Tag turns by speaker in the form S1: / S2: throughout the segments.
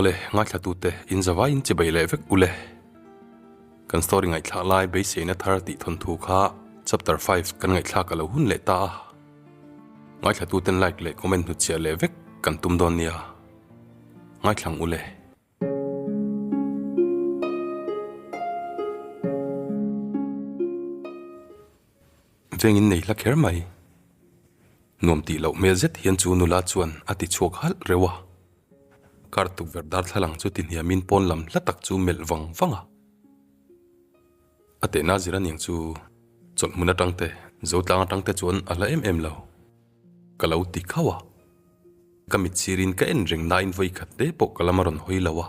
S1: le ngai thla tu te in zawa in che bai le vek ule kan story ngai thla lai Beiseina Thar ti thon thu kha chapter 5 kan ngai thla ka lo hun le ta ngai thla tu ten like le comment nu chia le vek kan tum don nia ngai thlang ule vengin nei la kher mai nom ti lo me zet hian chu nu la chuan ati chuak hal rewa kartuk verdar thalang chu tin hiamin pon lam latak chu mel wang wanga ate na zira ning chu chol muna tangte zo tlang tangte chuan ala em lo kalau ti khawa kamit sirin ka en ring nine voi khatte po kalamaron hoilawa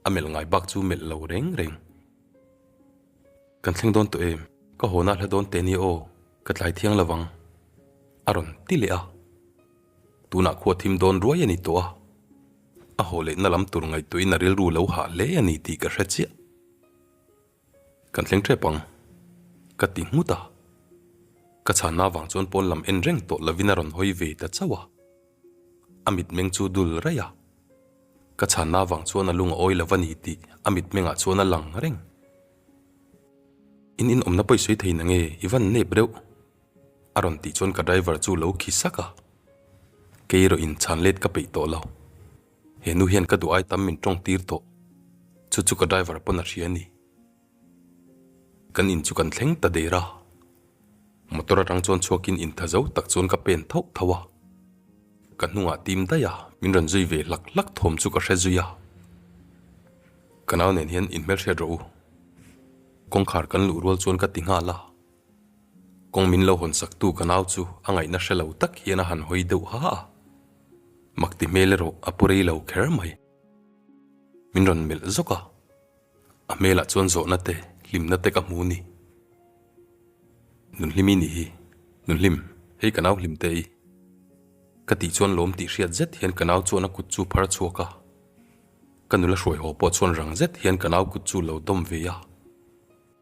S1: amel ngai bak chu mel lo reng kan thleng don to em ka hona hla don te ni o katlai thiang lawang aron tilea tuna kho thim don ruai ani to a hole na lam tur ngai tuin naril ru lo ha le ani ti ka hrechi kan thleng trepang ka ti muta ka chana wang chon pon lam en reng to lavinaron hoi ve ta chawa amit meng chu dul raya ka chana wang chon alung oi lavani ti amit menga chon alang reng in omna paisoi theina nge ivan ne breu aron ti chon ka driver chu lo khisaka keiro in chanlet ka pe to lo henu hian ka du ai tam min tong tir to chu ka driver pon a riani kan in chu kan thleng ta dera motor atang chon chuakin in thazau tak chon ka pen thau thawa kan nuwa tim da ya min ran zui ve lak lak thom chu ka hrezuya kanau nen hian in mer hre ro kong khar kan lu rol chon ka tinga la kong min lo hon sak tu kanau chu angai na hrelo tak hian a han hoi deuh ha makti melero apurei lo kher mai min ron mel zoka a mela chon zo na te lim na te ka mu ni nun limi ni hi nun lim hei kanau lim te i ka ti chon lom ti hriat zet hian kanau chon a kut chu phar chuaka kanula hroi ho po chon rang zet hian kanau kut chu lo dom ve ya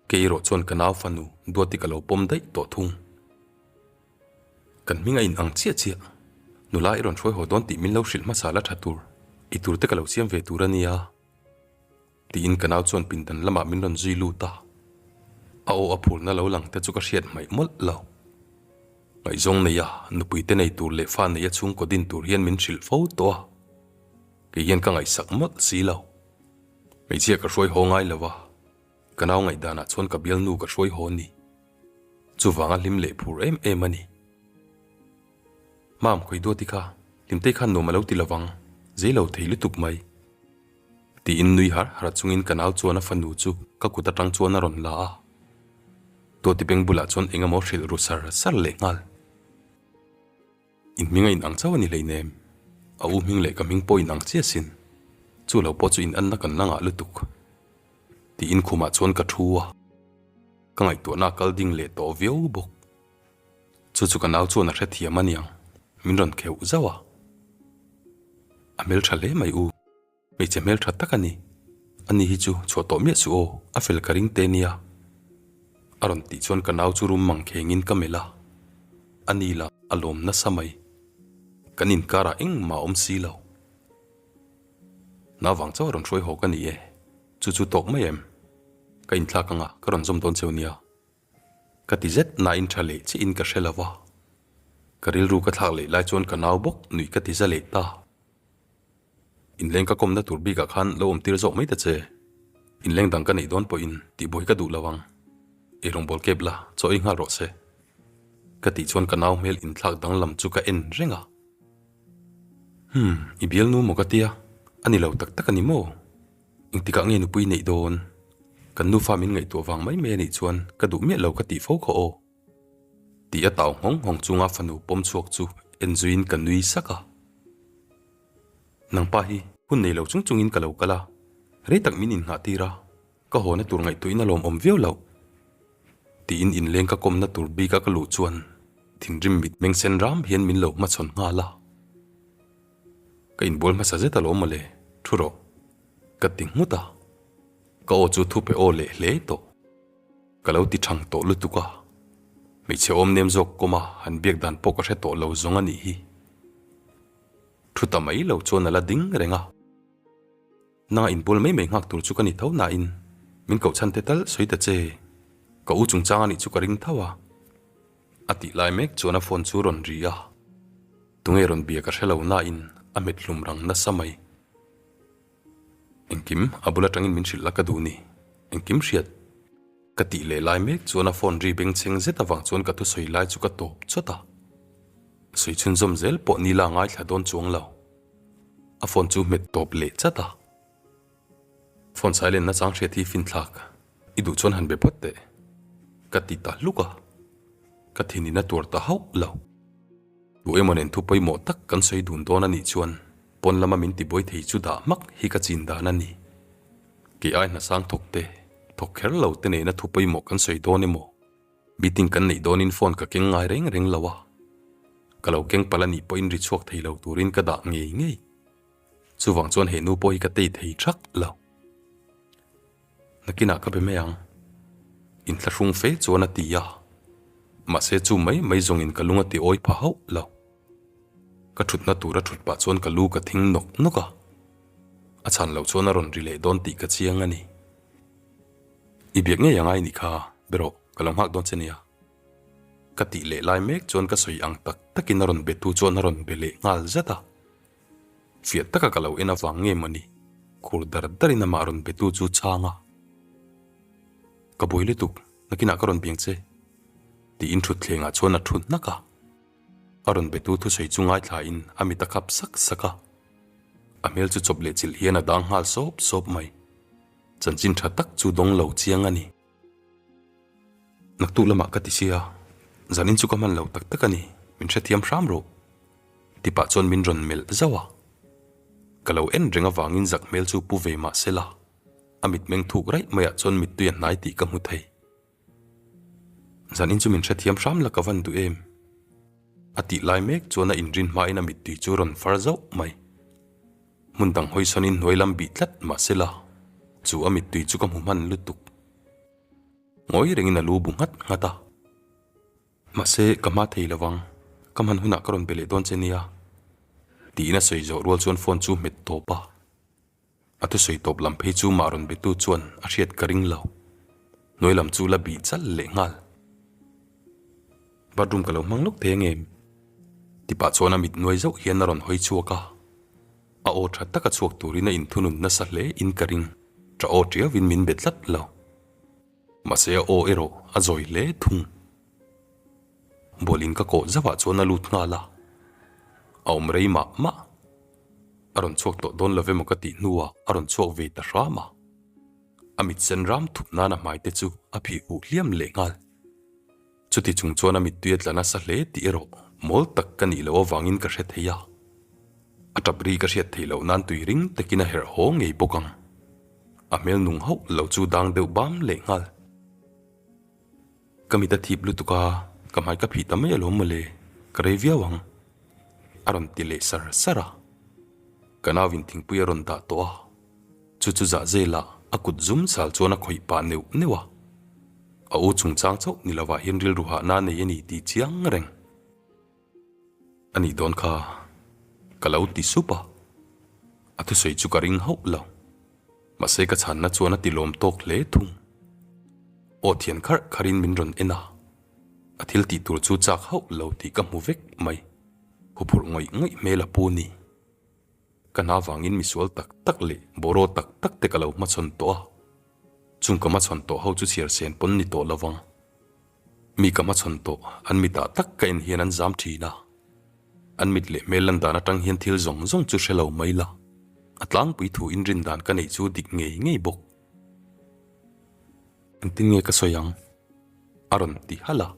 S1: keiro chon kanau fanu duati ka lo pom dai to thung kan minga in ang chia chia nula iron hroi ho don ti min lo hril ma sala thatur itur te ka lo siam ve turania ti in kanau chon pindan lama min ron zui lu ta a o apur na lo lang te chu ka hriat mai mol lo ngai zong ne ya nupui te nei tur le fa ne ya chung ko din tur hian min hril fo to ke hian ka ngai sak mot si lo mei chia ka hroi ho ngai lawa kanau ngai dana chon ka bial nu ka hroi ho ni chu wanga lim le phur em ani mam khoi do ti kha limte khan no malo ti lawang zelo theilu tuk mai ti in nui har chungin kanau chona fanu chu ka kuta tang chona ron la to ti peng bula chon enga mo hril ru sar le ngal in minga in ang chawani leinem au ming le ka ming po in ang chia sin chu lo po chu in an na kan langa lutuk ti in khuma chon ka thuwa ka ngai to na kal ding le to veu bok chu kanau chona hre thiam aniang min ron kheu zawa amel thale mai u mei che mel that takani ani hi chu choto me su o afel karing te nia aron ti chon kanau chu rum mang khengin kamela ani la alom na samai kanin kara eng ma om si lo na wang chaw ron throi ho kani e chu tok mai em ka in thla kanga ka ron zom don cheunia ka ti zet na in thale chi in ka hrelawa karil ru ka thak le lai chon kanau bok nui ka ti zale ta in leng ka kom na tur bi ka khan lo om tir zo mai ta che in leng dang ka nei don po in ti boi ka du lawang e rong bol kebla cho inga ro se ka ti chon kanau mel in thlak dang lam chu ka en renga i bial nu mo ka tia ani lo tak tak ani mo ing ti ka nge nu pui nei don kan nu famin ngai to wang mai me nei chuan ka du me lo ka ti fo kho o ti a taw hong chunga fanu pom chuak chu enzuin kan nui saka nang pa hi hun nei lo chungin ka lo kala re tak min in nga tira ka ho na tur ngai tuina lom om veu lo ti in leng ka kom na tur bi ka lu chuan thin rim mit meng sen ram hian min lo ma chon nga la ka in bol ma sa zeta lo male thuro ka ting muta ka o chu thu pe o le to ka lo ti thang to lu tu ka mei che om nem zok koma han biak dan po ka hre to lo zonga ni hi thuta mai lo chon ala ding renga na in bol mấy ngak tur chu kan ni thau na in min ko chan te tal soi ta che ko u chung chang ani chu ka ring thawa ati lai mek chona phone chu ron ria tunge ron bia ka helo na in amit lum rang na samai engkim abula tangin min shil laka du ni engkim riat ka ti le lai mek chona phone ri beng cheng zeta wang chon ka tu soi lai chu ka top chota soi chun zom zel po ni la ngai thadon chuang lo a phone chu met top le chata phone silent na chang hre thi fin thlak idu chon han be potte ka ti ta luka ka thini na tur ta hau lo tu emonen thu poi mo tak kan soi dun don ani chuan pon lama min ti boi thei chu da mak hi ka chin da na ni ki ai na sang thok te thok kher lo te ne na thu poi mo kan soi don emo meeting kan nei don in phone ka keng ngai reng reng lawa kalau keng palani point ri chuak thei lo turin ka da nge nge chu wang chuan he nu poi ka te thei thak lo nakina ka be meang in thla rung fe chuan ati ya ma se chu mai zong in kalunga ti oi pha hau lo ka thut na tura thut pa chuan ka lu ka thing nok noka a chan lo chuan a ron ri le don ti ka chiang ani i biak nge yangai ni kha bero kalam hak don chenia ka ti le lai mek chuan ka soi ang tak takin ron be tu chuan ron be le ngal zata fiat taka kalau ena wang nge mani khur dar darina ma ron be tu chu changa ka boile tuk nakina ka ron piang che ti in thut thlenga chona thut naka aron betu thu sei chungai thla in amita khap sak saka amel chu chople chil hiana dang hal sop mai chanchin tha tak chu dong lo chiang ani naktu lama ka ti sia zanin chu kaman lo tak tak ani min tha thiam ram ro ti pa chon min ron mel zawa kalau en renga wangin zak mel chu pu ve ma sela amit meng thuk rai maya chon mit tu yan nai ti ka mu thei zanin chu min tha thiam ram la ka van du em ati lai mek chona in rin ma ina mit ti chu ron far zau mai mundang hoi sonin noilam bi tlat ma sela chu amit ti chu ka mu man lutuk ngoi rengina lu bu ngat ngata ma se kama thei lawang kaman huna karon bele don chenia ti na soi zo rol chon phone chu met topa atu soi top lam phei chu maron betu chuan a hriat karing lo noilam chu la bi chal le ngal badroom kalo manglok te ngem ti pa chona mit noi zo hian ron hoi chuaka a o tha taka chuak turina in thunun na sahle in karing tra o tria win min betlat lo mase o ero a zoi le thung bolin ka ko zawa chona lut ngala aum rei ma aron chuak to don love mokati nuwa aron chuak ve ta rama amit sen ram thup na na mai te chu a phi u hliam le ngal chuti chung chona mit tuet lana sa hle ti ero mol tak kani lo wangin ka hre theya atabri ka hre theilo nan tui ring tekina her ho ngei bokang amel nung ho lo chu dang deu bam le ngal kamita thip lu tuka kamai ka phi tamai lo male krevia wang aron tile sar sara kanawin thingpui aron da to chu chu za zela akut zum sal chona khoi pa neu newa a u chung chang chau nilawa hinril ruha na nei ani ti chiang reng ani don kha kalau ti supa atu sei chu ka ring ho lo ma se ka chan na chona ti lom tok le thung o thian khar kharin min ron ena athil ti tur chu chak ho lo ti ka mu vek mai hupur ngoi mela pu ni kana wangin misual tak tak le boro tak tak te kalau ma chon to chung kama chon to ho chu chiar sen pon ni to lawang mi kama chon to an mi ta tak ka in hian an zam thina an mit le melan dana tang hian thil zong zong chu shelo maila atlang pui thu in rin dan ka nei chu dik ngei bok antin nge ka soyang aron ti hala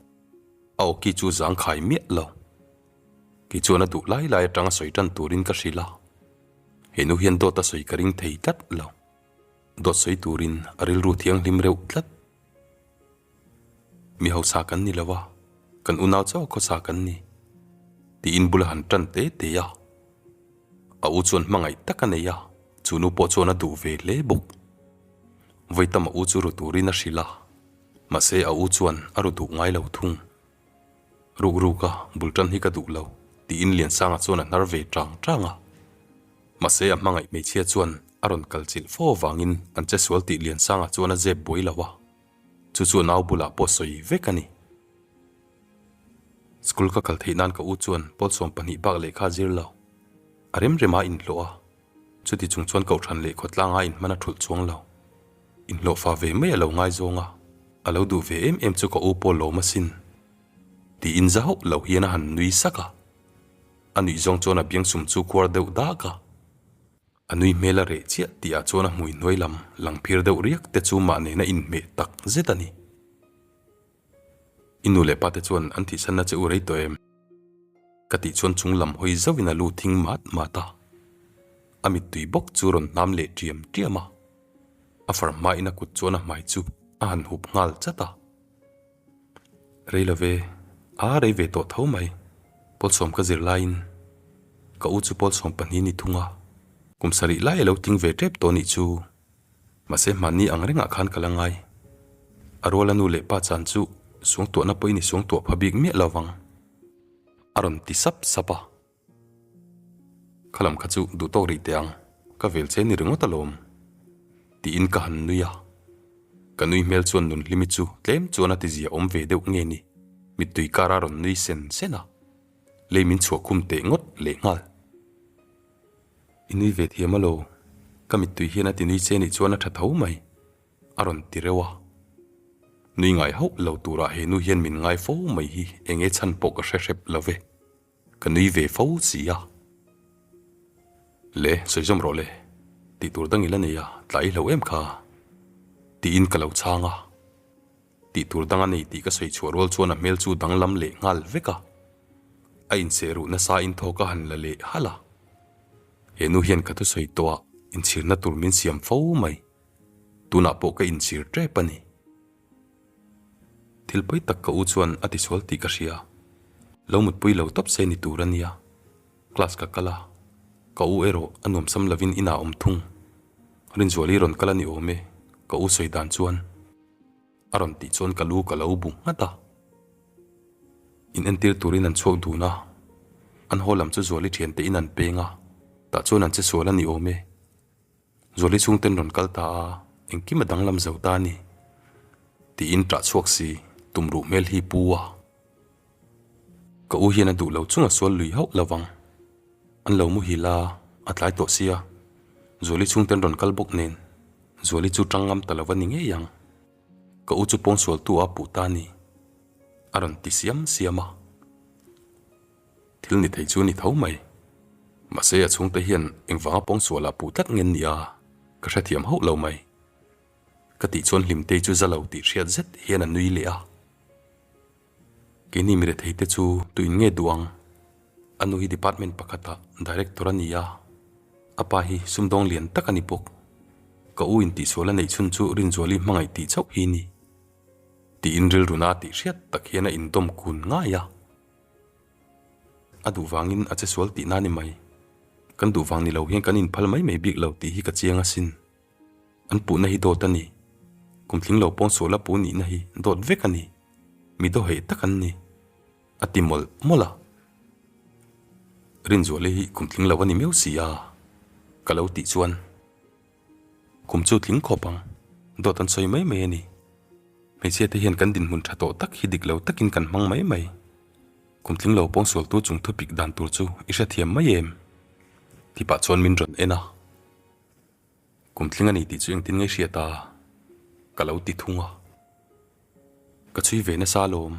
S1: au ki chu zang khai mi lo ki chu na du lai tang soi tan turin ka shila henu hian do ta soi karing thei tat lo do soi turin aril ru thiang lim reu tlat mi hau sa kan ni lawa kan unaw chaw ko sa kan ni ti in bul han tan te ya a u chon mangai takane ya chunu po chona du ve le buk voitam u chu ru turin a shila ma se a u chuan aru du ngai lo thung ru ka bultan hi ka du lo ti in lian sanga chona nar ve tanga ma se a mangai me chia chuan aron kalchil fo wangin an che sual ti lian sanga chuan a zep boi lawa chu nau bula po soi vekani school ka kal theinan ka u chuan pol som pani bak le kha zir lo arem rema in loa chuti chung chuan ko than le khotlanga in mana thul chuang lo in lo fa ve me lo ngai zonga alo du ve em chu ko u pol lo masin ti in za ho lo hian han nui saka anui zong chona biang sum chu kwar deuh da ka anui mela re chia ti a chona mui noilam lang phir deuh riak te chu ma ne na in me tak zetani inu le pa te chuan an thi sanna che u rei to em kati chuan chung lam hoi zawina lu thing mat mata amit tui bok churon nam le triam triama afar ma ina kut chona mai chu an hup ngal chata reilave a rei ve to thau mai pol som ka zir lain ka u chu pol som pani ni thunga kum sari lai lo ting ve trep to ni chu mase mani angrenga khan kalangai arola nu le pa chan chu sung to na poi ni sung to phabik mi lawang aron ti sap sapa khalam khachu du to ri teang ka vel che ni ringo talom ti in ka han nuya kanui mel chuan nun limit chu tlem chuan ati zia om ve deuh nge ni mitui kara ron nui sen sena leimin chua khum te ngot le ngal inui ve thiamalo kamitui hian ati nui che ni chuan a tha thau mai aron ti rewa nui ngai ho lo tura he nu hian min ngai fo mai hi enge chan po ka shrep love kanui ve fo sia le soizom ro le ti tur dang ilani ya tlai lo em kha ti in kalau changa ti tur dang ani ti ka soi chhuarol chuan a mel chu dang lam le ngal veka a in seru na sa in thoka han la le hala he nu hian ka tu soi towa in chirna tur min siam fo mai tuna po ka in chir tre pani thilpoi tak ka u chuan ati sol ti ka ria lo mut pui lo top se ni turania class ka kala ka u ero anom sam lavin ina om thung rin zuali ron kala ni ome ka u soi dan chuan aron ti chon ka lu ka lo bu ngata in entir turin an chok du na an holam chu zuali thian te in an penga ta chon an che sola ni ome zuali chung ten ron kalta a engki madang lam zauta ni ti in tra chuak si tumru mel hi puwa ka u hian adu lo chunga sol lui ho lawang an lo mu hi la atlai to sia zuali chung ten ron kal bok nen zuali chu tangam talawani nge yang ka u chu pong sol tu a pu ta ni aron ti siam siama thil ni thei chu ni thau mai ma se a chung te hian engwanga pong sola pu tak ngen nia ka hra thiam ho lo mai ka ti chon hlim te chu zalo ti hriat zet hian an nui le a kini mire theite chu tuin nge duang anu hi department pakata director ania apa hi sumdong lian takani pok ka u in ti sola nei chun chu rin zuali mangai ti chau hi ni ti in ril runa ti hriat tak hian a in dom kun nga ya adu wangin a che sol ti na ni mai kan du wang ni lo hian kan in phal mai mai bik lo ti hi ka chianga sin an pu na hi do tani kumthling lo pon sola pu ni na hi dot vekani mi do he takan ni atimol mola rin zuali hi kumthling lo ani meu sia kalau ti chuan kum chu thling khopang do tan soi mai mai ni mai che te hian kan din mun thato tak hi dik lo takin kan mang mai mai kum thling lo pong sol tu chung thupik dan tur chu isha thiam mai em ti pa chon min ron ena kum thling ani ti chu eng tin ngai hria ta kalau ti thunga ka chui ve na salom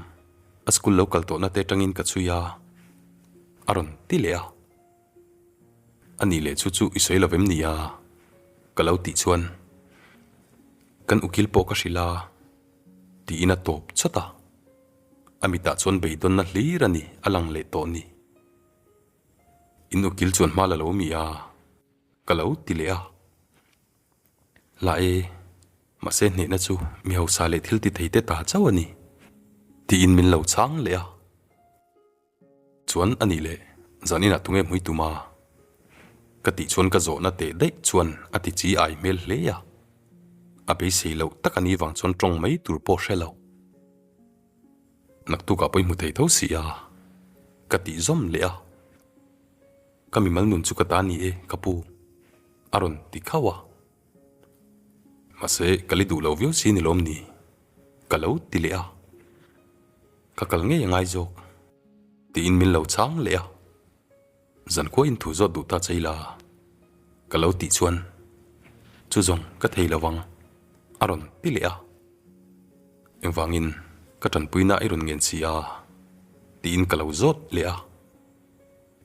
S1: a school local to na te tangin ka chuya aron ti lea ani le chu chu isoi lovem nia kalau ti chuan kan ukil po ka shila ti ina top chata amita chuan beidon na hlirani alang le to ni in ukil chuan mala lo mia kalau ti lea la e ma se ne na chu mi ho sa le thil ti theite ta chawani ti in min lo chang le a chuan ani le zanina tunge mui tuma kati chuan ka zo na te dei chuan ati chi ai mel hle ya abe sei lo takani wang chuan tong mai tur po hrelo nak tu ka poi mu thei tho sia kati zom le a kami mal nun chu ka ta ni e kapu aron ti khawa mase kali du lo view sin lom ni kalau ti le a kakal nge ngai jok ti in min lo chang le a zan ko in thu zo du ta chaila kalau ti chuan chu zong ka thei lawang aron ti le a engwangin ka tan puina iron ngen sia ti in kalau zot le a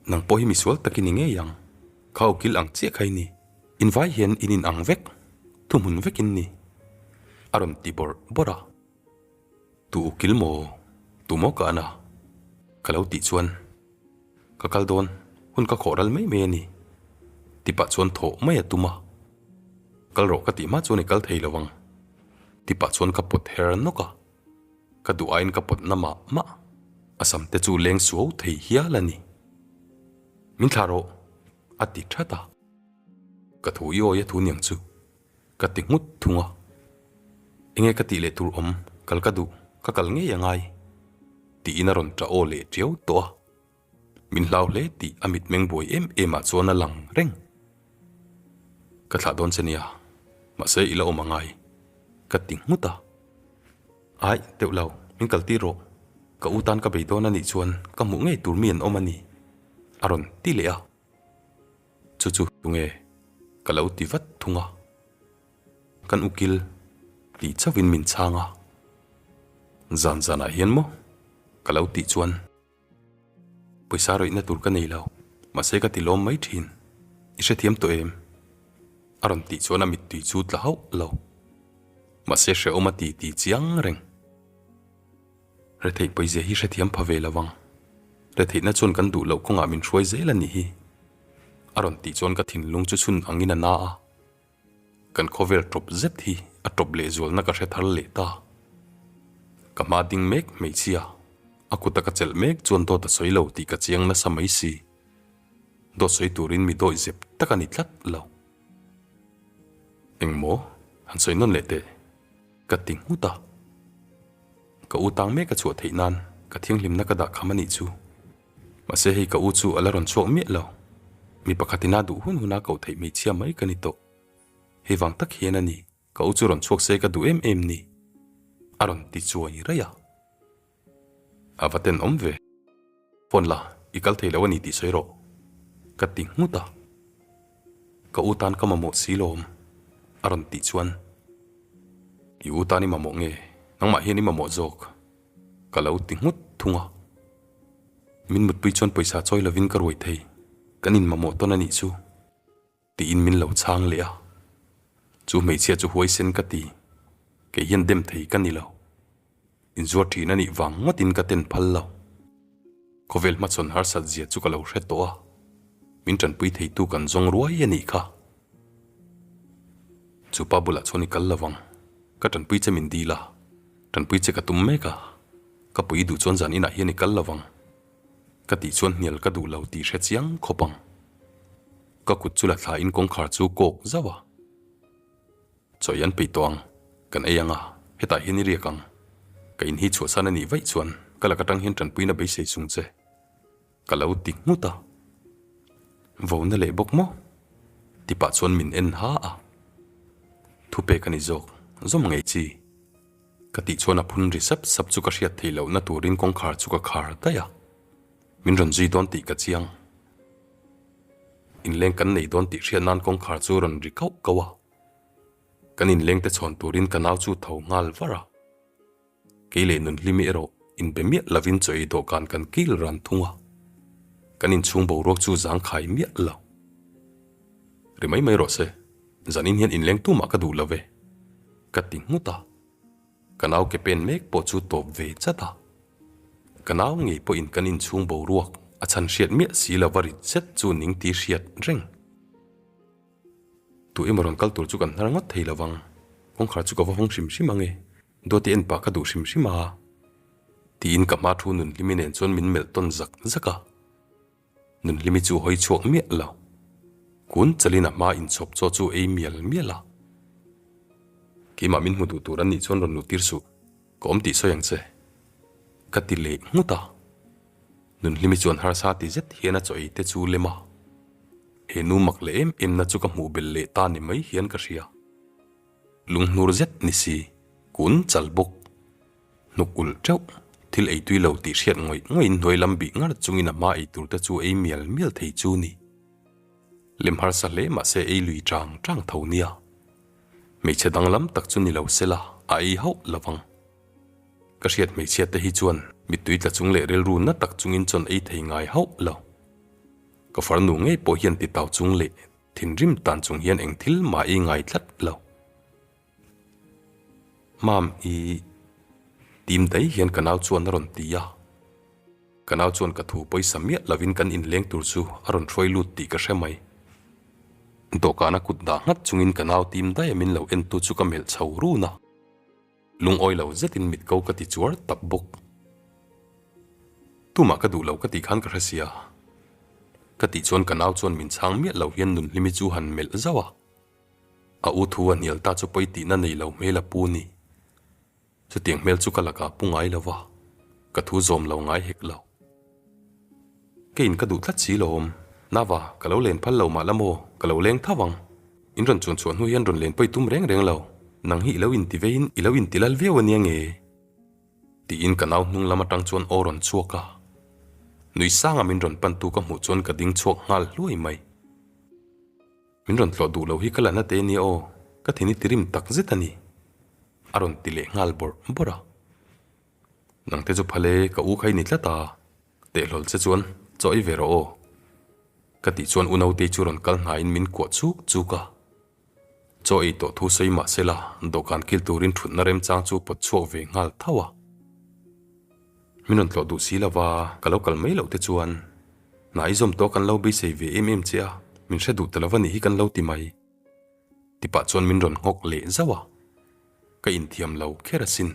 S1: nang po hi mi sual takin nge yang khau kil ang che khai ni in vai hian in ang vek thumun vekin ni aron ti bora tu kil mo tu mo ka na kalau ti chuan ka kal don hun ka khoral mai me ni ti pa chuan tho mai atuma kal ro ka ti ma chuan kal thei lawang ti pa chuan ka pot her no ka du ain ka pot na ma asam te chu leng suo thei hialani min tharo ati thata ka thu yo ye thu niang chu ka ti ngut thunga enge ka ti le tur om kal ka du ka kal nge yangai ti inaron tra o le triau to min lau le ti amit meng boy em a chona lang reng ka thla don chenia ma se ila omangai ka ti nguta ai teu lau min kal ti ro ka utan ka beidon ani chuan ka mu nge tur mian omani aron ti le a chu tunge kalau ti vat thunga kan ukil ti chawin min changa zan a hian mo kalau ti chuan paisa roi na tur ka nei lo ma se ka ti lom mai thin i se thiam to em aron ti chuan a mit ti chu tla hau lo ma se she oma ti chiang reng re thei paise hi se thiam phave lawang re thei na chun kan du lo khonga min hruai zel ani hi aron ti chuan ka thin lung chu chun angina na a kan khovel trop zet hi a top le zol na ka hre thar le ta ka ma ding mek mei chia akuta ka chel mek chuan to ta soilo ti ka chiang na samai si do soi turin mi do zep takani tlat lo engmo han soi non le te ka ting huta ka utang me ka chu thei nan ka thiang lim na ka da khamani chu ma se hei ka u chu alaron chok mi lo mi pakhatina du huna ko thei mi chia mai kani to hewang tak hian ani ka u chu ron chok se ka du em ni aron ti chuai raya avaten omve pon la ikal thei lawani ti soiro ka ting huta ka utan ka mamo silom aron ti chuan i utani mamo nge nangma hian ni mamo jok ka lo ting hut thunga min mut pui chon paisa choi lovin ka roi thei kanin mamo ton ani chu ti in min lo chang le a chu mei chia chu huai sen ka ti ke hian dem thei ka ni lo in zuar thi na ni wang matin ka ten phal lo kovel ma chon har sat zia chu ka lo hre to a min tran pui thei tu kan zong ruai ani kha chu pa bula choni kal lawang ka tan pui che min di la tan pui che ka tum me ka pui du chon zan ina hian ni kal lawang ka ti chuan hnial ka du lo ti hre chiang khopang ka kut chula thla in kong khar chu kok zawa choyan pe tong kan ayanga heta hini riakang ka in hi chu sana ni vai chuan kala katang hin tan puina be sei sung che kalau ti nguta vo na le bok mo ti pa chuan min en ha a thu pe kani jok zom ngai chi ka ti chuan a phun ri sap chu ka hriat theilo na turin kong khar chu ka khar ta ya min ron ji don ti ka chiang in leng kan nei don ti hriat nan kong khar chu ron ri kau kawa kanin leng te chon turin kanau chu tho ngal vara keile nun limi ero in bemia lavin choi do kan kil ran thunga kanin chung bo rok chu jang khai mi lo rimai mai ro se zanin hian in leng tu ma ka du love ka ting muta kanau ke pen mek po chu top ve chata kanau ngi po in kanin chung bo ruak a chan hriat mi sila vari set chu ning ti hriat reng tu imoron kal tur chu kan harangot thei lawang kong khar chu ka hong sim ange do ti en pa ka du sim ma ti in ka ma thu nun liminen chon min mel ton zaka nun limi chu hoi chuak mi lo kun chalina ma in chop cho chu ei miela ki ma min mu tu turan ni chon ron nu tir su kom ti so yang che ka ti le nguta nun limi chon har sa ti zet hiana choi te chu lema he nu mak le em na chu ka mu bel le ta ni mai hian ka ria lung nur zet ni si kun chal bok nuk ul treu thil ei tui lo ti hriat ngoi noi lam bi ngar chungin ama ei tur ta chu ei mial thei chu ni lim har sa le ma se ei lui tang tho nia mei che dang lam tak chu ni lo sela ai ho lawang ka hriat mei che te hi chuan mi tui tla chung le rel ru na tak chungin chon ei thei ngai ho lo ka far nu ngei po hian ti taw chung le thin rim tan chung hian eng thil ma ei ngai thlat lo mam i tim dai hian kanau chuan ron tia kanau chuan ka thu poisa mia lovin kan in leng tur chu aron throi lut ti ka hремai dokana kut da ngat chungin kanau tim dai min lo en tu chu ka mel chho ru na lung oi lo zetin mit ko ka ti chuar tap bok tuma ka du lo ka ti khan ka hrasia ka ti chuan kanau chuan min chang mia lo hian nun limi chu han mel zawa a u thu an yel ta chu poi ti na nei lo mela pu ni chu tiang mel chu kalaka pungai lawa ka thu zom lo ngai hek lo kein ka du thlat chi lom nawa ka lo len phal lo ma lamo ka lo leng thawang in ron chuan hu hian ron len poi tum reng lo nang hi lo in ti vein i lo in tilal veo ania nge ti in kanau nung lama tang chuan oron chuaka nui sanga min ron pan tu ka mu chuan ka ding chuak ngal hlui mai min ron tlo du lo hi kala na te ni o ka thini tirim tak zetani aron tile ngal bora nang te chu phale ka u khai ni tlata te lol che chuan choi vero o ka ti chuan unau te chu ron kal hna in min ko chu ka choi to thu sei ma sela dokan kil turin thun na rem chang chu pot chuak ve ngal thawa min ron tlo du silawa ka lokal mai lo te chuan nai zom to kan lo bi sei ve em chia min hre du telawani hi kan lo ti mai ti pa chuan min ron ngok le zawa ka in thiam lo kherasin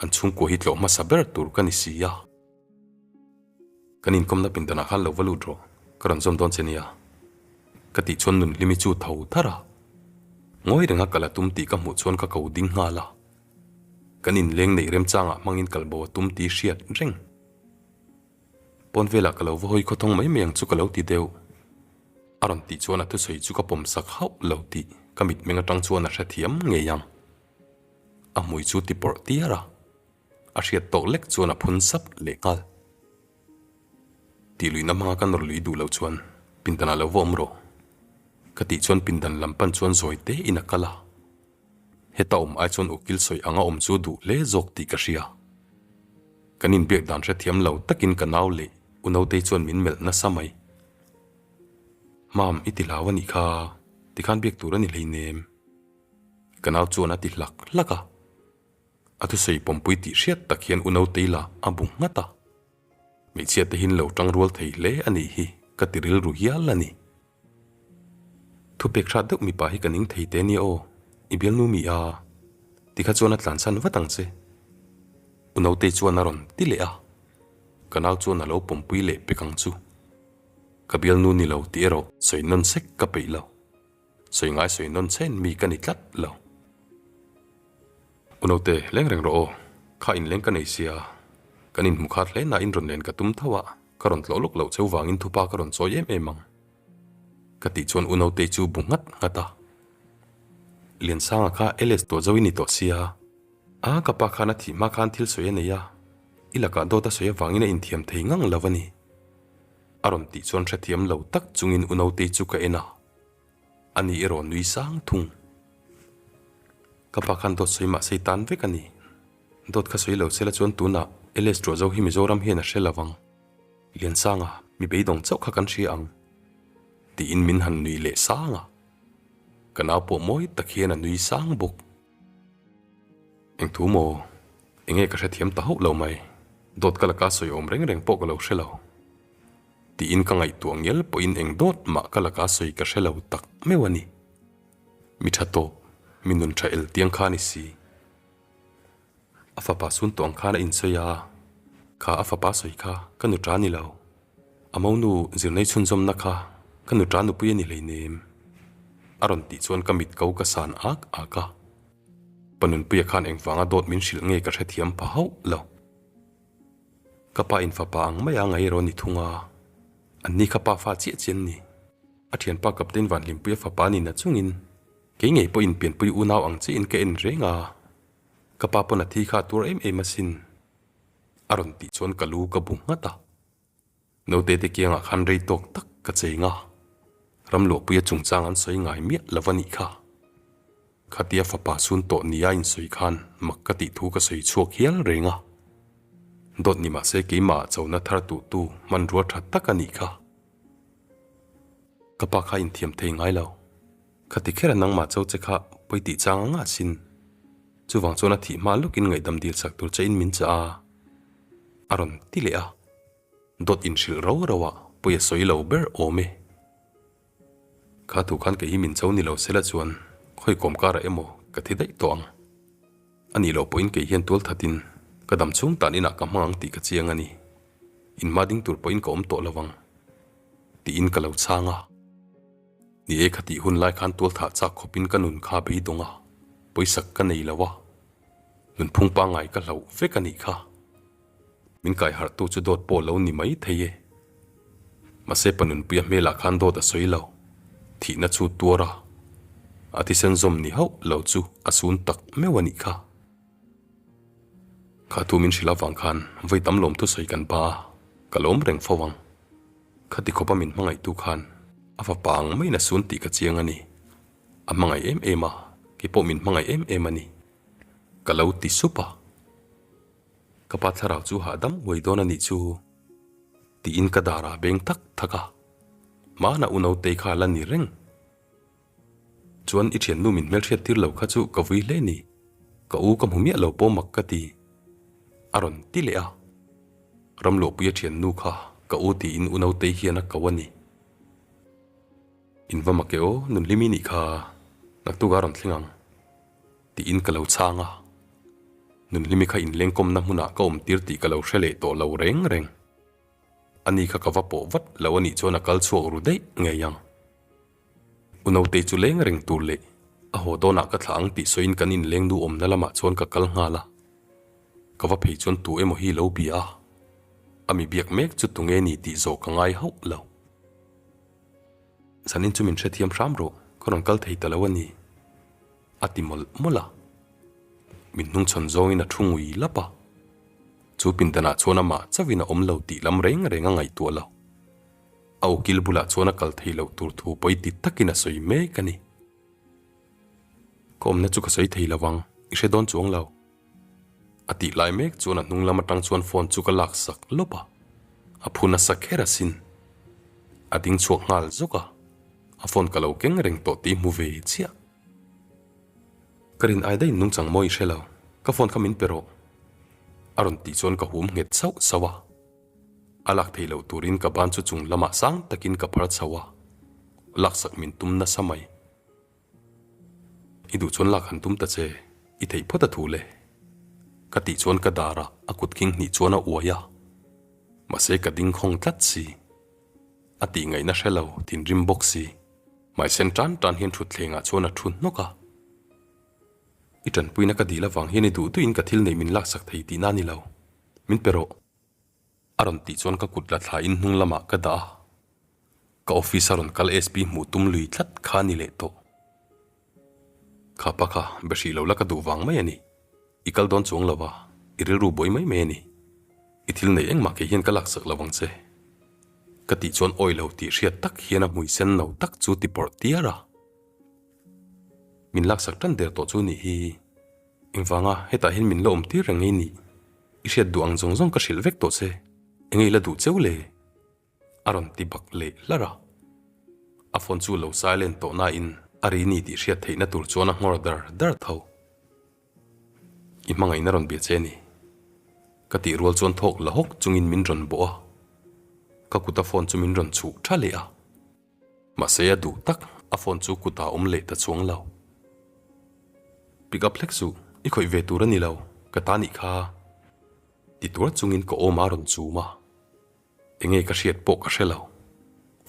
S1: an chung ko hi tlo ma saber tur kan isia kanin komna pindana khan lo valu dro karan zom don chenia ka ti chon nun limi chu thau thara ngoi renga kala tum ti ka mu chon ka ko ding hala kanin leng nei rem changa mangin kalbo tum ti hriat reng pon vela kalo voi khothong mai meng chu kalo ti deu aron ti chuan a thu sei chu ka pom sak hau lo ti kamit menga tang chuan a hrathiam nge yang a mui chu ti por tiara a hriat tok lek chuan a phun sap le ngal ti lui na manga kan lui du lo chuan pintana lo vom ro ka ti chuan pindan lampan chuan zoi te in a kala heta ai chuan ukil soi anga chu du le zok ti ka hria kanin bek dan hrathiam lo takin kanau le unau te chuan min mel na samai mam itilawani kha tikhan bek turani leinem kanau chuan ati laka atu sei pompui ti hriat takhian unau teila abung ngata mi chia te hin lo tang rual thei le ani hi katiril ru hial ani thu pek kha deuh mi pa hi kaning thei te ni o ibel nu mi a tikha chuan atlan san watang che unau te chuan aron ti le a kanau chuan alo pompui le pekang chu kabial nu ni lo ti ero soi non sek ka pe lo soi ngai soi non chen mi kan itlat lo unote leng reng ro kha in leng kan ei sia kanin mukhat le na in ron len ka tum thawa karon tlo lok lo cheu wangin thupa karon choi emang kati chon unote chu bungat ngata lian sanga kha ls to zawini to sia a ka pa khana thi ma khan thil soye neya ilaka do ta soye wangina in thiam thei ngang lawani aron ti chon thathiam lo tak chungin unote chu ka ena ani ero nui sang thung kapa khan dot soima seitan vekani dot kha soi lo sela chon tuna ls tro zo hi mizoram hian a shelawang lian sanga mi beidong chau kha kan hri ang ti in min han nui le sanga kana po moi takhian a nui sang buk eng thu mo enge ka thathiam ta ho lo mai dot kala ka soi om reng reng po ka lo shelo ti in ka ngai tuang yel po in eng dot ma kala ka soi ka shelo tak mewani mi thato minun tha el tiang khani si afa pa sun tong khana in soya kha afa pa soi kha kanu tra ni lo amonu zirnei chun zom na kha kanu tra nu puya ni leinem aron ti chuan kamit ko ka san ak aka panun puya khan eng wanga dot min shil nge ka thathiam pa ho lo kapa in fa pa ang maya ngai ro ni thunga anni kha pa fa chi chen ni thian pa kapten van lim pui fa pa ni na chungin ke ngei po in pian pui u naw ang chi in ke en renga ka pa pon a thi kha tur em masin aron ti chon kalu ka bung ngata Nutei te kianga khan rei tok tak ka cheinga ram lo pui chung chang an soi ngai mi lawani kha khatia fa pa sun to nia in soi khan makkati thu ka soi chuak hial renga dot ni ma se ke ma chona thar tu man ruwa that takani kha kapa kha in thiam thei ngai lo khati khera nang ma chau che kha poiti chang nga sin chuwang chona thi ma lukin ngai dam dil sak tur chain min cha aron tile a dot in shil ro rawa puya soi lo ber ome kha tu khan ke hi min chau ni lo sela chuan khoi kom kara emo ka thi dai tong ani lo point ke hian tul thatin kadam chung tan ina ka mang ti ka chiang ani in mading tur point ko om to lawang ti in ka lo changa ni e khati hun lai khan tul tha cha khopin kanun kha be donga poisak ka nei lawa nun phung pa ngai ka lo ve ka ni kha min kai har tu chu dot po lo ni mai theye mase panun pia mela khan do da soilo thi na chu tuara ati sen zom ni ho lo chu asun tak mewani kha kha tu min shila wang khan voi tam lom tu soi kan pa kalom reng fawang khati khopa min mangai tu khan afa pang mai na sun ti ka chiang ani amangai ema ki po min mangai ani kalau ti supa kapa tharau chu ha dam hoi don ani chu ti in ka dara beng tak thaka mana uno te kha lan ni reng chuan i thian nu min mel thiat tir lo kha chu ka vui le ni ka u ka mumia lo po mak ka ti aron ti le a ram lo pu thian nu kha ka u ti in uno te hian a kawani in va makeo nun limi ni kha nak tu garon thlingang ti in ka lo changa nun limi kha in lengkom na huna ka om tir ti ka lo hrele to lo reng ani kha ka va po vat lo ani chona kal chuak ru dei nge yang uno te chu leng reng tur le a ho do na ka thlang ti soin kan in leng du om na lama chon ka kal nga la ka va phei chon tu emo hi lo bia ami biak mek chu tu nge ni ti zo ka ngai ho lo sanin chu min thethiam ram ro koron kal thei talawani atimol mola min nung chon zo ina thungui lapa chu pindana chona ma chawina omlo ti lam reng ngai tu lo au kilbula chona kal thei lo tur thu poiti takina soi me kani kom na chu ka soi thei lawang ishe don chuang lo ati lai mek chona nung lama tang chuan phone chu ka lak sak lopa aphuna sakhera sin ading chuak ngal zoka a phone ka lo keng reng to ti mu ve chia karin ai dai nung chang moi shelo ka phone khamin pero aron ti chon ka hum nget sau sawa alak theilo turin ka ban chu chung lama sang takin ka phar chawa lak sak min tum na samai idu chon lak han tum ta che I thei phota thule ka ti chon ka dara akut king ni chona uaya mase ka ding khong tlat si ati ngai na shelo tin rim box si mai sen tan hian thu thlenga chona thun noka itan puina ka dila wang hian du tu in ka thil nei min lak sak thei ti na ni lo min pero aron ti chon ka kutla thla in hnung lama ka da ka officer on kal sp mu tum lui thlat kha ni le to kha pa kha beshi lo la ka du wang mai ani ikal don chung lawa iril ru boi mai me ni ithil nei eng ma ke hian ka lak sak lawang che ka ti chon oi lo ti hriat tak hian a mui sen no tak chu ti por tiara min lak sak tan der to chu ni hi ingwanga heta hin min lom ti rangi ni I hriat duang zong ka hril vek to che engei la du cheule aron ti bak le lara a phone chu lo silent to na in ari ni ti hriat theina tur chona ngor dar tho I mangai na ron be che ni ka ti rol chon thok la hok chungin min ron bo ka kuta phone chu min ron chu thale a ma se ya du tak a phone chu kuta le ta chuang lo pick up flexu I khoi ve tur ani lo ka ta ni kha ti tur chungin ko o ma ron chu ma engei ka hriat po ka hrelo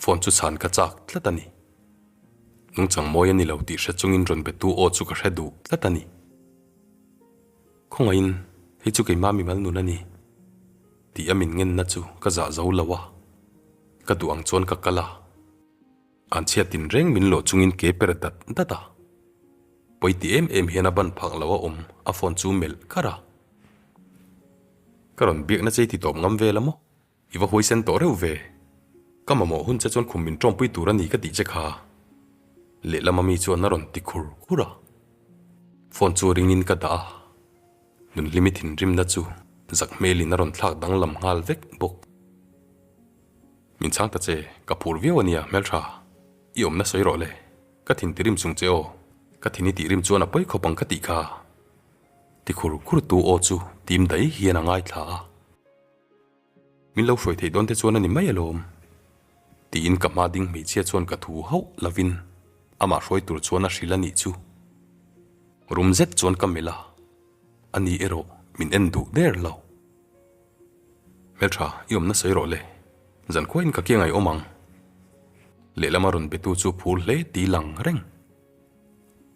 S1: phone chu chan ka chak tlatani nung chang moi ani lo ti hre chungin ron be tu o chu ka hredu tlatani khongain hi chu ke ma mi mal nu na ni ti amin ngen na chu ka za zo lawa ka duang chon ka kala an chia tin reng min lo chungin ke per dat data poiti em hian a ban phang lawa a phone chu mel khara karon biak na chei ti top ngam ve lamo iwa hoi sen to reu ve kama mo hun cha chon khum min trom pui tur ani ka ti che kha le lama mi chuan naron ti khur khura phone chu ringin ka da nun limit in rim na chu zak meli naron thlak dang lam ngal vek bok min chang ta che ka phur viawania mel tha iom na soi ro le ka thin tirim chung cheo ka thini ti rim chuan a poi khopang ka ti kha ti khur khur tu o chu tim dai hian a ngai thla min lo hroi thei don te chuan ani mai alom ti in ka ma ding mi chia chuan ka thu ho lavin ama hroi tur chuan a hrilani chu rum zet chuan ka mela ani ero min en du der lo meltra iom na soi ro le zan khoin ka kiangai omang le lamarun betu chu phul le ti lang reng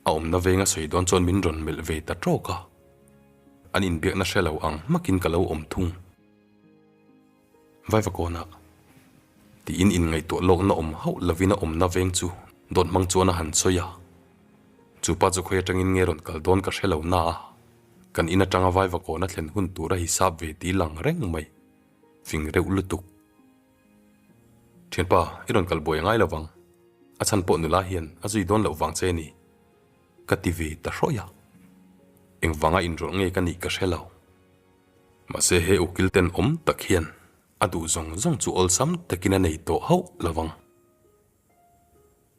S1: aom na venga soi don chon min ron mel ve ta troka anin biak na shelo ang makin ka lo om thung vai va kona ti in ngai to lok na om hau lavina om na veng chu don mang chuana han soya chu pa chu khoya tangin nge ron kal don ka shelo na kan ina tanga vai va kona thlen hun tura hisab ve ti lang reng mai fing reu lutuk thianpa iron kal boy ngai lawang a chan po nula hian azui don lo wang che ni ka ti ve ta hroya eng wanga in ro nge ka ni ka shelo ma se he ukil ten om tak hian adu zong zong chu ol sam takina nei to hau lawang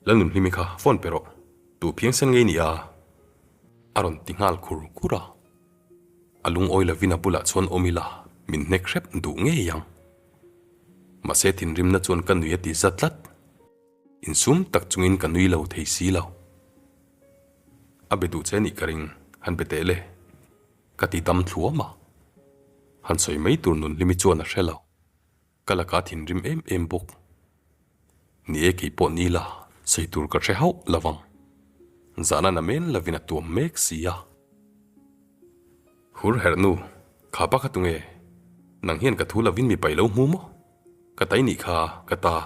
S1: lanun himika phone pero tu phiang san nge ni a aron tingal khur kura alung oil vina bula chon omila min nek rep du nge yang ma se tin rim na chon kan nuya ti zatlat in sum tak chungin kan nui lo thei si lo abedu cheni karing han betele kati dam thluama han soi mai tur nun limi chon a hrelo kala ka thin rim em bok ni e ki po ni la sei tur ka hre hau lawang zana na men lavina tu mek sia hur hernu khapa khatunge nang hian ka thula vin mi pailo mu mo ka tai ni kha ka ta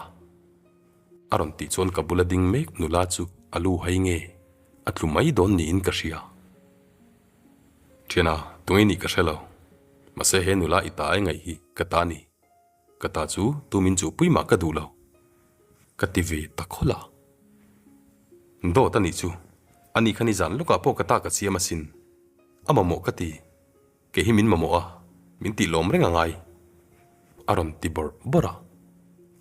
S1: aron ti chon ka bulading mek nula chu alu hainge atlu mai don ni in ka ria thiana tungai ni ka shelo ma se he nula ita ai ngai hi ka ta ni ka ta chu tumin chu puima ka du lo ka ti ve ta khola do ta ni chu ani khani zan luka po ka ta ka chiam asin ama mo ka ti ke hi min mamo a min ti lom renga ngai aron ti bora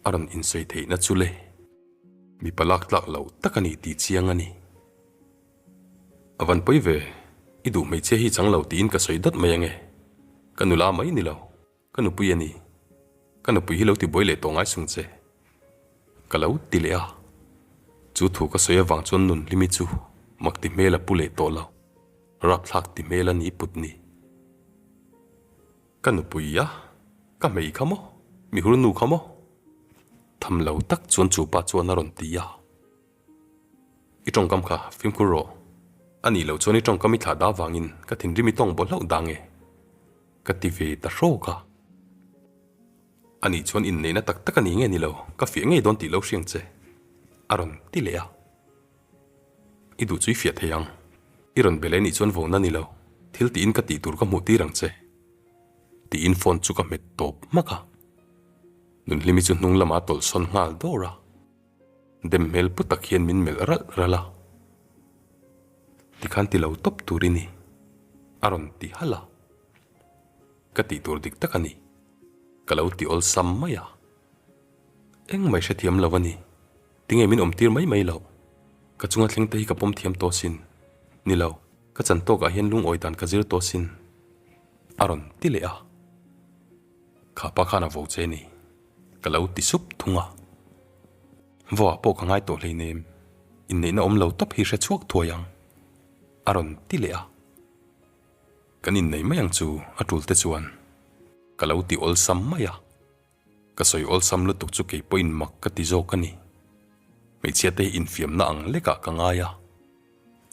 S1: aron insoi thei na chule mi palak tlak lo takani ti chiang ani avan poi ve idu mai che hi chang lo tin ka soi dat mai ange kanula mai ni lo kanu pui ani kanu pui hi lo ti boile to ngai sung che kalau ti le a chu thu ka soya wang chon nun limi chu makti mela pule to lo rap thak ti mela ni putni kanu pui ya ka mei khamo mi hur nu khamo tham lo tak chon chu pa chon aron ti ya i tong kam kha phim ku ro ani lo choni tong kami tha da wangin ka thin rimi tong bol lo dange ka ti ve ta ro ka ani chon in neina tak tak ani nge ni lo ka fi nge don ti lo hriang che aron ti le a idu chui fiat theyang iron bele ni chon vona ni lo thil ti in ka ti tur ka mu ti rang che ti in phone chu ka met top maka nun limi chu nung lama tol son ngal dora dem mel putak hian min mel rala ti khan ti lo top turini aron ti hala ka ti tur dik takani kalau ti ol sam maya eng mai she thiam lawani tinge min tir mai lo ka chunga thleng te hi ka pom thiam to sin ni lo ka chan to ka hian lung oi tan ka zir to sin aron ti le a kha pa khana vo che ni kalau ti sup thunga vo po ka ngai to hleinem in nei na om lo top hi hre chuak thuayang aron ti le a kanin nei mayang chu atul te chuan kalau ti ol sam maya ka soi ol sam lu tuk chu ke point mak ka ti zo kani me chiate infiam na ang leka ka ngaya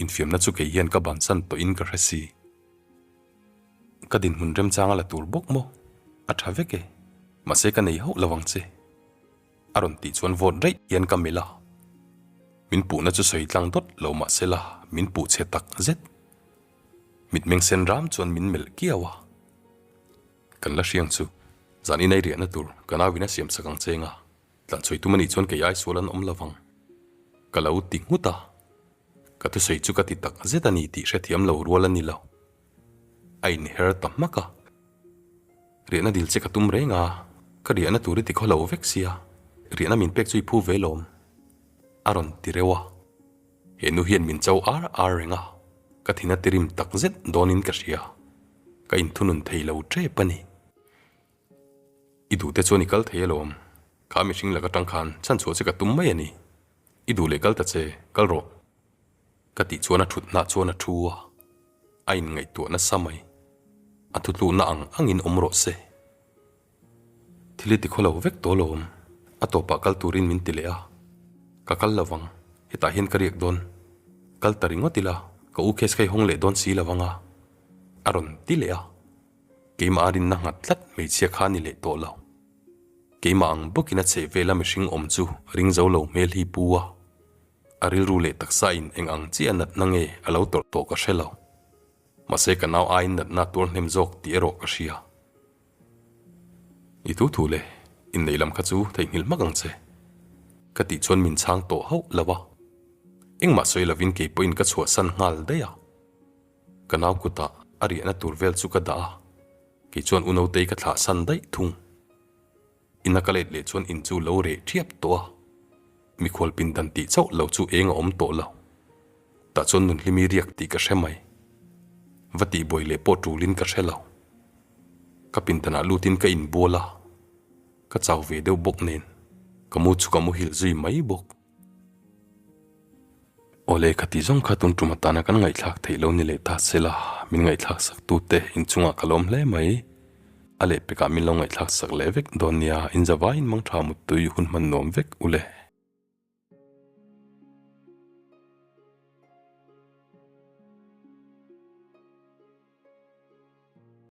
S1: infiam na chu ke hian ka ban san to in ka resi ka din hun rem changa la tur bok mo atha veke ma se ka nei ho lawang che aron ti chuan vot rei yan ka mela min pu na chu soi tlang dot lo ma sela min pu che tak zet mit meng sen ram chuan min mel kiawa kan la hriang chu zani nei ria na tur kana wina siam sakang chenga tlan choi tu mani chuan ke ai solan om lawang kalau ti nguta ka tu sei chu ka ti tak zetani ti hre thiam lo rual ani lo ai ni her tam maka riana dil che ka tum renga ka riana turi ti kholo vexia riana min pek chui phu velom aron ti rewa henu hian min chau ar renga ka thina tirim tak zet donin ka ria ka in thunun theilo tre pani idu te choni kal theilom ka mi hring laka tang khan chan chu che ka tum mai ani idu le kal ta che kal ro ka ti chuana thut na chuana thuwa ain ngai tu na samai atutlu na angin omro se thili ti kholo vek tolom atopa kal turin min tilea ka kal lawang heta hian kariak don kal taringo tila ka u khes kai hong le don si lawanga aron tilea keima arin na ngatlat mei chia khani le to lo keima ang bukina che vela mishing om chu ring zo lo mel hi puwa aril ru le taksa in eng ang chi anat nange alo tor to ka shelo mase ka naw ain nat na tur hnem jok ti ero ka ria itu thule in nei lam kha chu thei hil magang che ka ti chon min chang to ho lawa engma soi lavin ke point ka chua san ngal deya ka naw kuta ari na tur vel chu ka da ki chon uno te ka thla san dai thung ina ka le chon in chu lo re thiap to mi khol pin dan ti chau lo chu eng om to lo ta chon nun limi riak ti ka shemai vati boile po tulin ka shelo ka pintana lutin ka in bola ka chau ve deu bok nen kamu chu kamu hil zui mai bok ole khati jong khatun tumatana kan ngai thak theilo ni le ta sela min ngai thak sak tu te in chunga kalom hle mai ale peka min lo ngai thak sak levek donia in zawai in mang tha mut tu hun man nom vek ule